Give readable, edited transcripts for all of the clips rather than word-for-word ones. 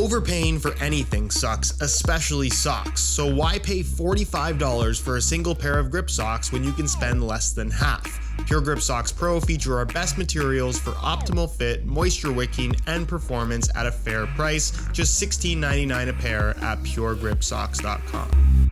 Overpaying for anything sucks, especially socks, so why pay $45 for a single pair of grip socks when you can spend less than half? Pure Grip Socks Pro feature our best materials for optimal fit, moisture wicking, and performance at a fair price, just $16.99 a pair at puregripsocks.com.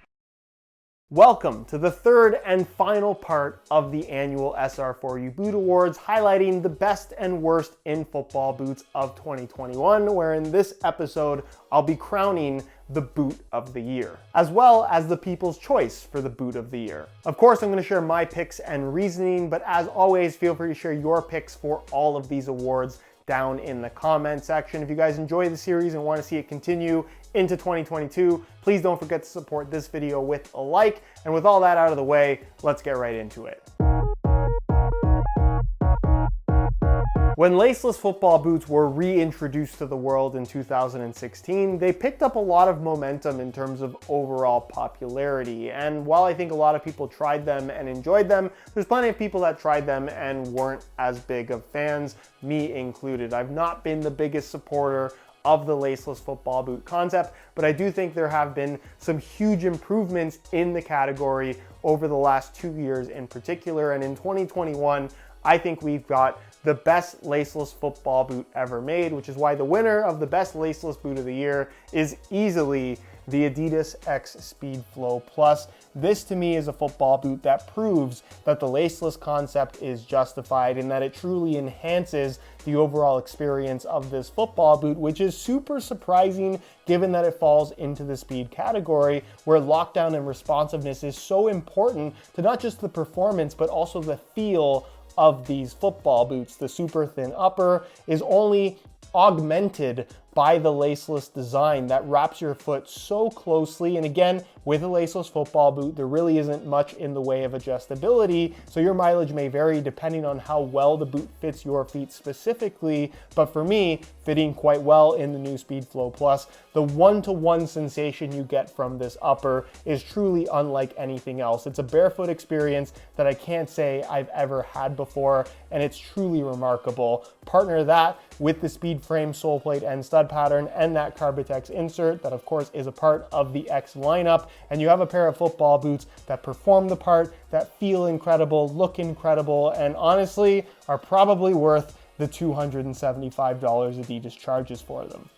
Welcome to the third and final part of the annual SR4U Boot Awards, highlighting the best and worst in football boots of 2021, where in this episode, I'll be crowning the boot of the year, as well as the people's choice for the boot of the year. Of course, I'm going to share my picks and reasoning, but as always, feel free to share your picks for all of these awards down in the comment section. If you guys enjoy the series and want to see it continue into 2022, please don't forget to support this video with a like. And with all that out of the way, let's get right into it. When laceless football boots were reintroduced to the world in 2016, they picked up a lot of momentum in terms of overall popularity. And while I think a lot of people tried them and enjoyed them, there's plenty of people that tried them and weren't as big of fans, me included. I've not been the biggest supporter of the laceless football boot concept, but I do think there have been some huge improvements in the category over the last 2 years in particular. And in 2021, I think we've got the best laceless football boot ever made, which is why the winner of the best laceless boot of the year is easily the Adidas X Speed Flow Plus. This to me is a football boot that proves that the laceless concept is justified and that it truly enhances the overall experience of this football boot, which is super surprising given that it falls into the speed category, where lockdown and responsiveness is so important to not just the performance, but also the feel of these football boots. The super thin upper is only augmented by the laceless design that wraps your foot so closely. And again, with a laceless football boot, there really isn't much in the way of adjustability, so your mileage may vary depending on how well the boot fits your feet specifically. But for me, fitting quite well in the new Speed Flow Plus, the one-to-one sensation you get from this upper is truly unlike anything else. It's a barefoot experience that I can't say I've ever had before, and it's truly remarkable. Partner that with the speed frame sole plate and stud pattern and that Carbitex insert that of course is a part of the X lineup, and you have a pair of football boots that perform the part, that feel incredible, look incredible, and honestly are probably worth the $275 Adidas charges for them.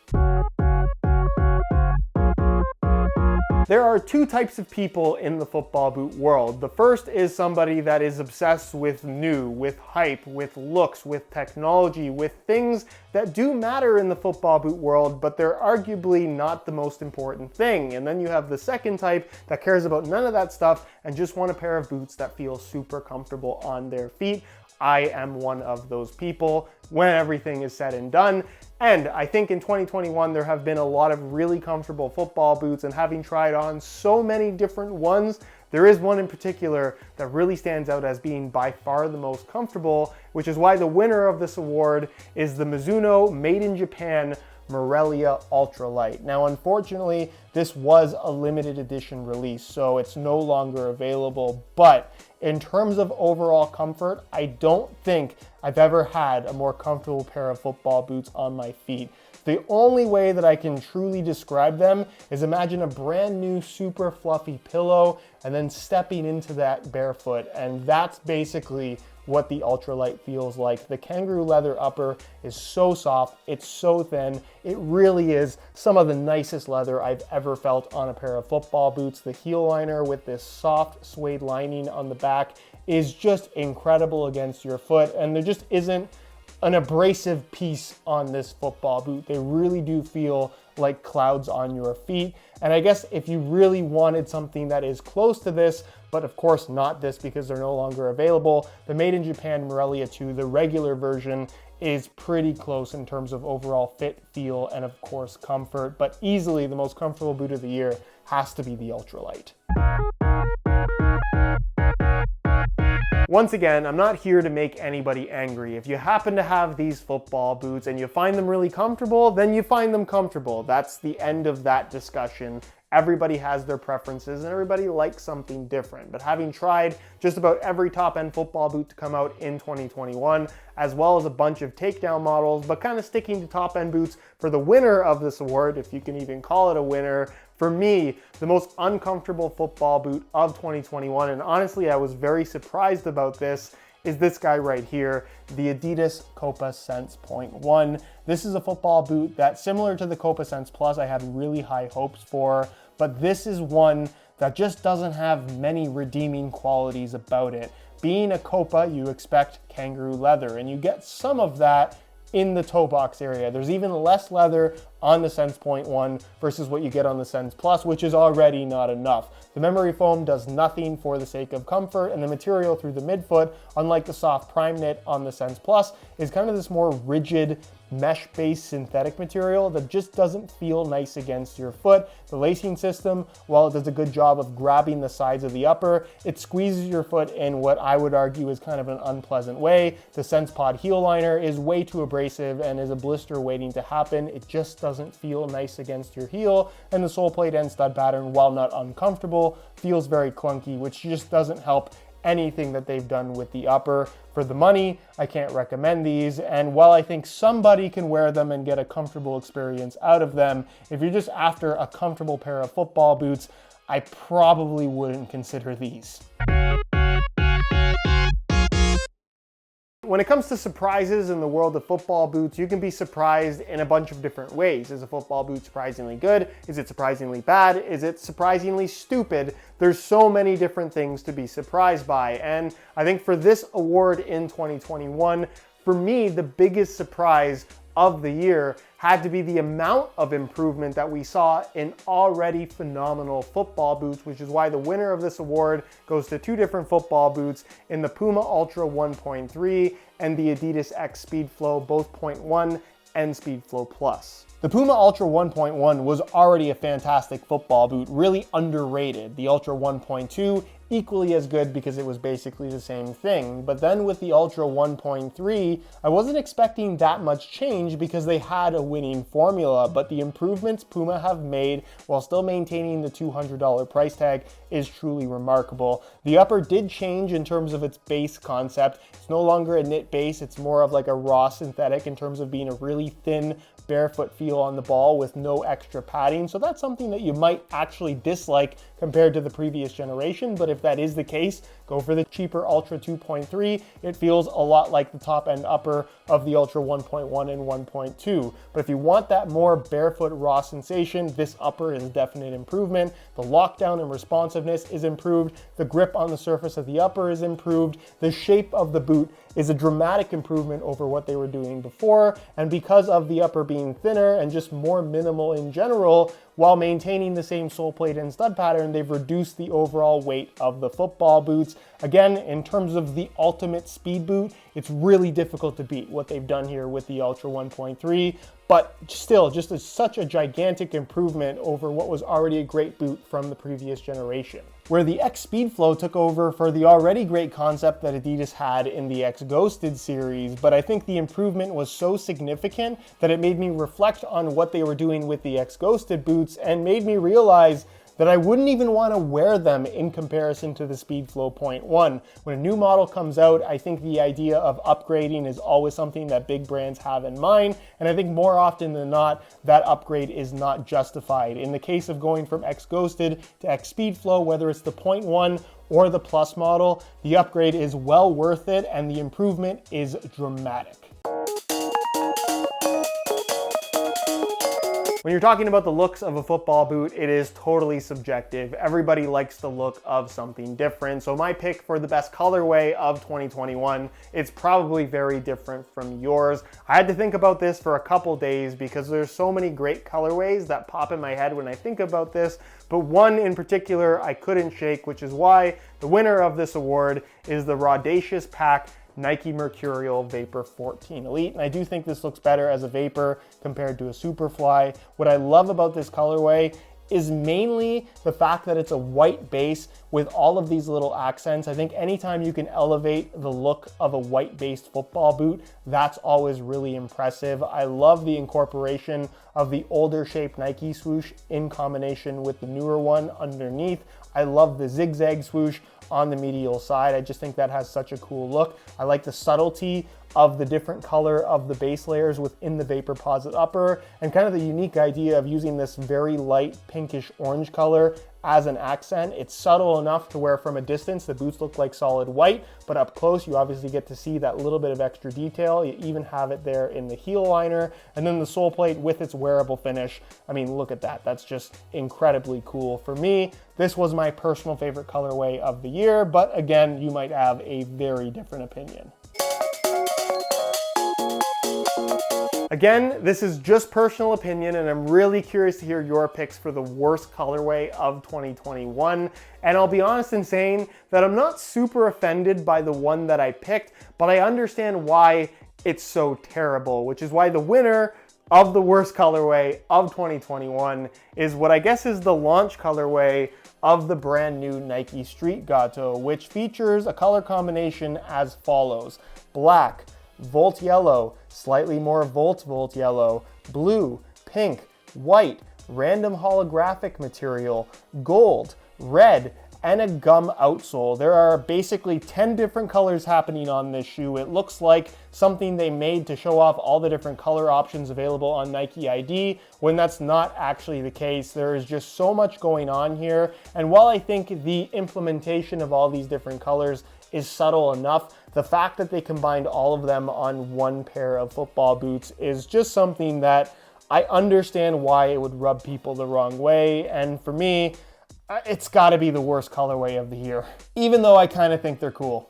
There are two types of people in the football boot world. The first is somebody that is obsessed with new, with hype, with looks, with technology, with things that do matter in the football boot world, but they're arguably not the most important thing. And then you have the second type that cares about none of that stuff and just want a pair of boots that feel super comfortable on their feet. I am one of those people when everything is said and done. And I think in 2021, there have been a lot of really comfortable football boots, and having tried on so many different ones, there is one in particular that really stands out as being by far the most comfortable, which is why the winner of this award is the Mizuno Made in Japan Morelia Ultralight. Now, unfortunately, this was a limited edition release, so it's no longer available, but in terms of overall comfort, I don't think I've ever had a more comfortable pair of football boots on my feet. The only way that I can truly describe them is imagine a brand new super fluffy pillow and then stepping into that barefoot, and that's basically what the ultralight feels like. The kangaroo leather upper is so soft, it's so thin, it really is some of the nicest leather I've ever felt on a pair of football boots. The heel liner with this soft suede lining on the back is just incredible against your foot, and there just isn't an abrasive piece on this football boot. They really do feel like clouds on your feet. And I guess if you really wanted something that is close to this, but of course not this because they're no longer available, the Made in Japan Morelia 2, the regular version, is pretty close in terms of overall fit, feel, and of course comfort, but easily the most comfortable boot of the year has to be the Ultralight. Once again, I'm not here to make anybody angry. If you happen to have these football boots and you find them really comfortable, then you find them comfortable. That's the end of that discussion. everybody has their preferences and everybody likes something different. But having tried just about every top-end football boot to come out in 2021, as well as a bunch of takedown models, but kind of sticking to top-end boots for the winner of this award, if you can even call it a winner, for me, the most uncomfortable football boot of 2021, and honestly, I was very surprised about this, is this guy right here, the Adidas Copa Sense .1. This is a football boot that, similar to the Copa Sense Plus, I had really high hopes for, but this is one that just doesn't have many redeeming qualities about it. Being a Copa, you expect kangaroo leather, and you get some of that in the toe box area. There's even less leather on the Sense .1 versus what you get on the Sense Plus, which is already not enough. The memory foam does nothing for the sake of comfort, and the material through the midfoot, unlike the soft prime knit on the Sense Plus, is kind of this more rigid mesh-based synthetic material that just doesn't feel nice against your foot. The lacing system, while it does a good job of grabbing the sides of the upper, it squeezes your foot in what I would argue is kind of an unpleasant way. The SensePod heel liner is way too abrasive and is a blister waiting to happen. It just doesn't feel nice against your heel, and the sole plate and stud pattern, while not uncomfortable, feels very clunky, which just doesn't help anything that they've done with the upper. For the money, I can't recommend these, and while I think somebody can wear them and get a comfortable experience out of them, if you're just after a comfortable pair of football boots, I probably wouldn't consider these. When it comes to surprises in the world of football boots, you can be surprised in a bunch of different ways. Is a football boot surprisingly good? Is it surprisingly bad? Is it surprisingly stupid? There's so many different things to be surprised by. And I think for this award in 2021, for me, the biggest surprise of the year had to be the amount of improvement that we saw in already phenomenal football boots, which is why the winner of this award goes to two different football boots in the Puma Ultra 1.3 and the Adidas X Speedflow, both 0.1 and Speedflow Plus. The Puma Ultra 1.1 was already a fantastic football boot, really underrated. The Ultra 1.2 equally as good because it was basically the same thing. But then with the Ultra 1.3, I wasn't expecting that much change because they had a winning formula, but the improvements Puma have made while still maintaining the $200 price tag is truly remarkable. The upper did change in terms of its base concept. It's no longer a knit base, it's more of like a raw synthetic in terms of being a really thin barefoot feel on the ball with no extra padding. So that's something that you might actually dislike compared to the previous generation, but if that is the case, go for the cheaper Ultra 2.3. It feels a lot like the top end upper of the Ultra 1.1 and 1.2. But if you want that more barefoot raw sensation, this upper is a definite improvement. The lockdown and responsiveness is improved. The grip on the surface of the upper is improved. The shape of the boot is a dramatic improvement over what they were doing before. And because of the upper being thinner and just more minimal in general, while maintaining the same sole plate and stud pattern, they've reduced the overall weight of the football boots. Again, in terms of the ultimate speed boot, it's really difficult to beat what they've done here with the Ultra 1.3, but still just such a gigantic improvement over what was already a great boot from the previous generation. Where the X Speedflow took over for the already great concept that Adidas had in the X Ghosted series, but I think the improvement was so significant that it made me reflect on what they were doing with the X Ghosted boots and made me realize that I wouldn't even want to wear them in comparison to the Speedflow 0.1. When a new model comes out, I think the idea of upgrading is always something that big brands have in mind, and I think more often than not, that upgrade is not justified. In the case of going from X Ghosted to X Speedflow, whether it's the 0.1 or the Plus model, the upgrade is well worth it, and the improvement is dramatic. When you're talking about the looks of a football boot, it is totally subjective. Everybody likes the look of something different. So my pick for the best colorway of 2021 is probably very different from yours. I had to think about this for a couple days because there's so many great colorways that pop in my head when I think about this, but one in particular I couldn't shake, which is why the winner of this award is the Raudacious Pack Nike Mercurial Vapor 14 Elite, and I do think this looks better as a Vapor compared to a Superfly. What I love about this colorway is mainly the fact that it's a white base with all of these little accents. I think anytime you can elevate the look of a white-based football boot, that's always really impressive. I love the incorporation of the older shaped Nike swoosh in combination with the newer one underneath. I love the zigzag swoosh on the medial side. I just think that has such a cool look. I like the subtlety of the different color of the base layers within the Vaporposit upper, and kind of the unique idea of using this very light pinkish orange color as an accent. It's subtle enough to where from a distance the boots look like solid white, but up close you obviously get to see that little bit of extra detail. You even have it there in the heel liner, and then the sole plate with its wearable finish. I mean, look at that. That's just incredibly cool. For me, this was my personal favorite colorway of the year, but again, you might have a very different opinion. Again, this is just personal opinion, and I'm really curious to hear your picks for the worst colorway of 2021. And I'll be honest in saying that I'm not super offended by the one that I picked, but I understand why it's so terrible, which is why the winner of the worst colorway of 2021 is what I guess is the launch colorway of the brand new Nike Street Gato, which features a color combination as follows: black, Volt yellow, slightly more Volt yellow, blue, pink, white, random holographic material, gold, red, and a gum outsole. There are basically 10 different colors happening on this shoe. It looks like something they made to show off all the different color options available on Nike ID, when that's not actually the case. There is just so much going on here. And while I think the implementation of all these different colors is subtle enough, the fact that they combined all of them on one pair of football boots is just something that I understand why it would rub people the wrong way. And for me, it's gotta be the worst colorway of the year, even though I kind of think they're cool.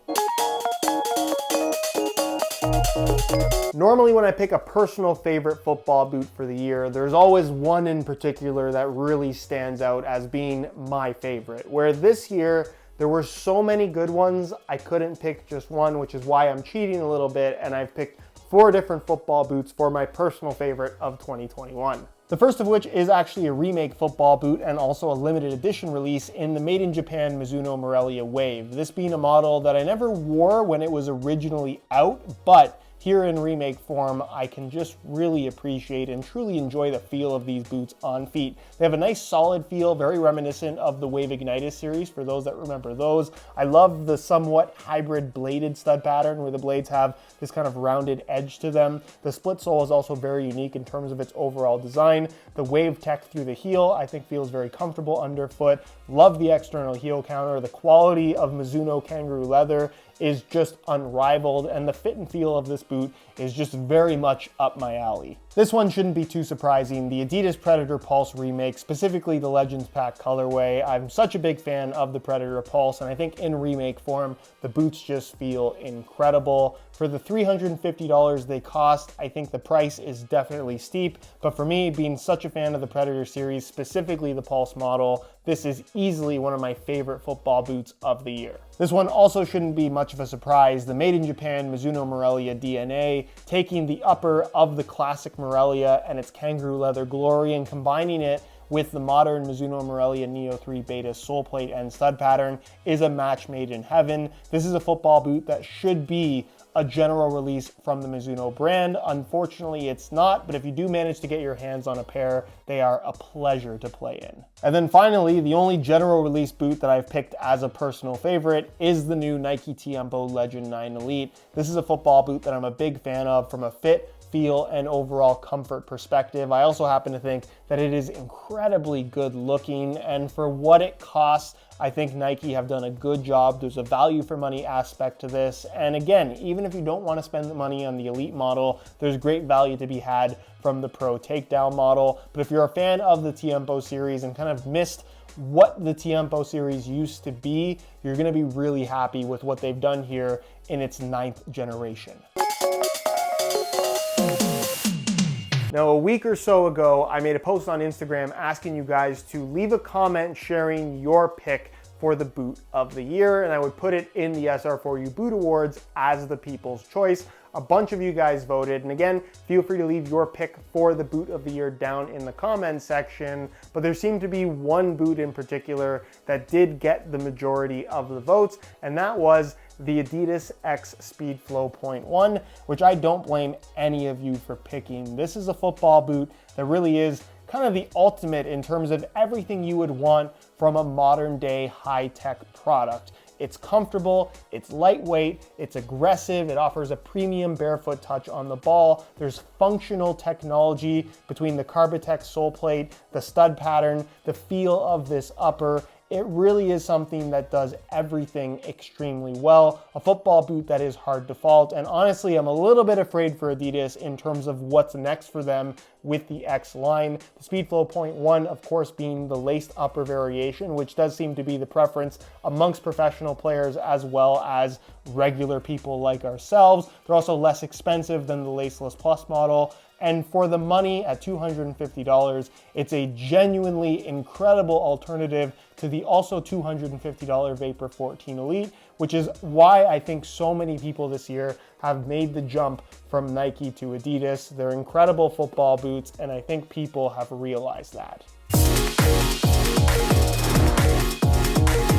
Normally when I pick a personal favorite football boot for the year, there's always one in particular that really stands out as being my favorite, where this year there were so many good ones, I couldn't pick just one, which is why I'm cheating a little bit, and I've picked 4 different football boots for my personal favorite of 2021. The first of which is actually a remake football boot and also a limited edition release in the Made in Japan Mizuno Morelia Wave. This being a model that I never wore when it was originally out, but here in remake form, I can just really appreciate and truly enjoy the feel of these boots on feet. They have a nice solid feel, very reminiscent of the Wave Ignitus series, for those that remember those. I love the somewhat hybrid bladed stud pattern where the blades have this kind of rounded edge to them. The split sole is also very unique in terms of its overall design. The wave tech through the heel I think feels very comfortable underfoot. Love the external heel counter. The quality of Mizuno kangaroo leather is just unrivaled, and the fit and feel of this boot is just very much up my alley. This one shouldn't be too surprising. The Adidas Predator Pulse remake, specifically the Legends Pack colorway. I'm such a big fan of the Predator Pulse, and I think in remake form, the boots just feel incredible. For the $350 they cost, I think the price is definitely steep, but for me, being such a fan of the Predator series, specifically the Pulse model, this is easily one of my favorite football boots of the year. This one also shouldn't be much of a surprise. The Made in Japan Mizuno Morelia DNA, taking the upper of the classic Morelia and its kangaroo leather glory and combining it with the modern Mizuno Morelia Neo 3 Beta sole plate and stud pattern is a match made in heaven. This is a football boot that should be a general release from the Mizuno brand. Unfortunately, it's not, but if you do manage to get your hands on a pair, they are a pleasure to play in. And then finally, the only general release boot that I've picked as a personal favorite is the new Nike Tiempo Legend 9 Elite. This is a football boot that I'm a big fan of from a fit, feel, and overall comfort perspective. I also happen to think that it is incredibly good looking, and for what it costs, I think Nike have done a good job. There's a value for money aspect to this. And again, even if you don't want to spend the money on the Elite model, there's great value to be had from the Pro Takedown model. But if you're a fan of the Tiempo series and kind of missed what the Tiempo series used to be, you're going to be really happy with what they've done here in its 9th generation. Now, a week or so ago, I made a post on Instagram asking you guys to leave a comment sharing your pick for the boot of the year, and I would put it in the SR4U Boot Awards as the people's choice. A bunch of you guys voted, and again, feel free to leave your pick for the boot of the year down in the comments section, but there seemed to be one boot in particular that did get the majority of the votes, and that was the Adidas X Speedflow 0.1, which I don't blame any of you for picking. This is a football boot that really is kind of the ultimate in terms of everything you would want from a modern day high-tech product. It's comfortable, it's lightweight, it's aggressive, it offers a premium barefoot touch on the ball. There's functional technology between the Carbotech sole plate, the stud pattern, the feel of this upper. It really is something that does everything extremely well. A football boot that is hard to fault. And honestly, I'm a little bit afraid for Adidas in terms of what's next for them with the X line. The Speedflow 0.1, of course, being the laced upper variation, which does seem to be the preference amongst professional players as well as regular people like ourselves. They're also less expensive than the laceless plus model. And for the money at $250, it's a genuinely incredible alternative to the also $250 Vapor 14 Elite, which is why I think so many people this year have made the jump from Nike to Adidas. They're incredible football boots, and I think people have realized that.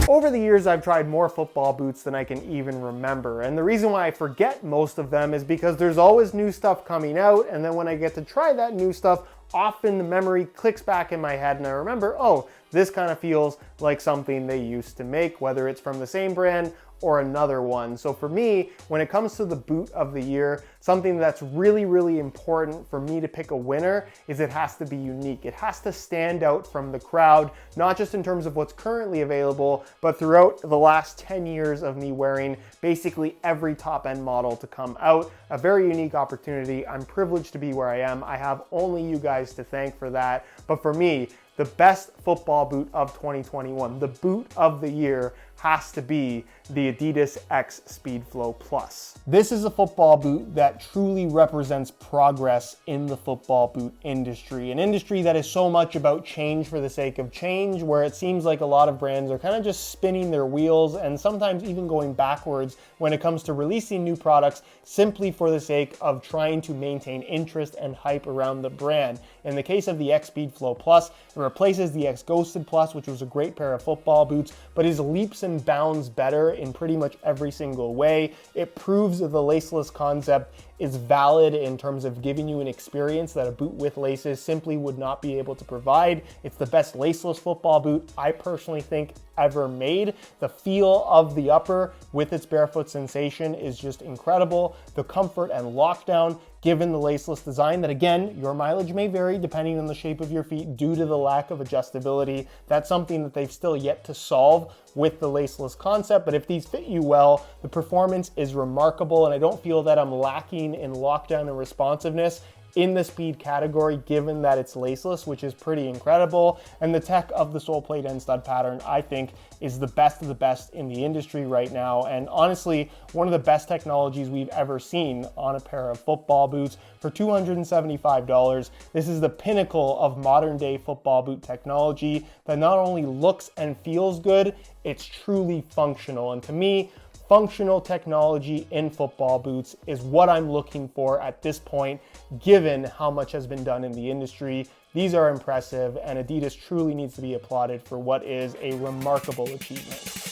Over the years, I've tried more football boots than I can even remember. And the reason why I forget most of them is because there's always new stuff coming out. And then when I get to try that new stuff, often the memory clicks back in my head and I remember, oh, this kind of feels like something they used to make, whether it's from the same brand or another one. So for me, when it comes to the boot of the year, something that's really, really important for me to pick a winner is it has to be unique. It has to stand out from the crowd, not just in terms of what's currently available, but throughout the last 10 years of me wearing basically every top-end model to come out. A very unique opportunity. I'm privileged to be where I am. I have only you guys to thank for that. But for me, the best football boot of 2021, the boot of the year, has to be the Adidas X Speedflow Plus. This is a football boot that truly represents progress in the football boot industry, an industry that is so much about change for the sake of change, where it seems like a lot of brands are kind of just spinning their wheels and sometimes even going backwards when it comes to releasing new products simply for the sake of trying to maintain interest and hype around the brand. In the case of the X Speedflow Plus, it replaces the X Ghosted Plus, which was a great pair of football boots, but is leaps and bounds better in pretty much every single way. It proves that the laceless concept is valid in terms of giving you an experience that a boot with laces simply would not be able to provide. It's the best laceless football boot I personally think ever made. The feel of the upper with its barefoot sensation is just incredible. The comfort and lockdown given the laceless design that, again, your mileage may vary depending on the shape of your feet due to the lack of adjustability. That's something that they've still yet to solve with the laceless concept, but if these fit you well, the performance is remarkable, and I don't feel that I'm lacking in lockdown and responsiveness in the speed category, given that it's laceless, which is pretty incredible. And the tech of the sole plate and stud pattern, I think, is the best of the best in the industry right now. And honestly, one of the best technologies we've ever seen on a pair of football boots for $275. This is the pinnacle of modern day football boot technology that not only looks and feels good, it's truly functional. And to me, functional technology in football boots is what I'm looking for at this point, given how much has been done in the industry. These are impressive, and Adidas truly needs to be applauded for what is a remarkable achievement.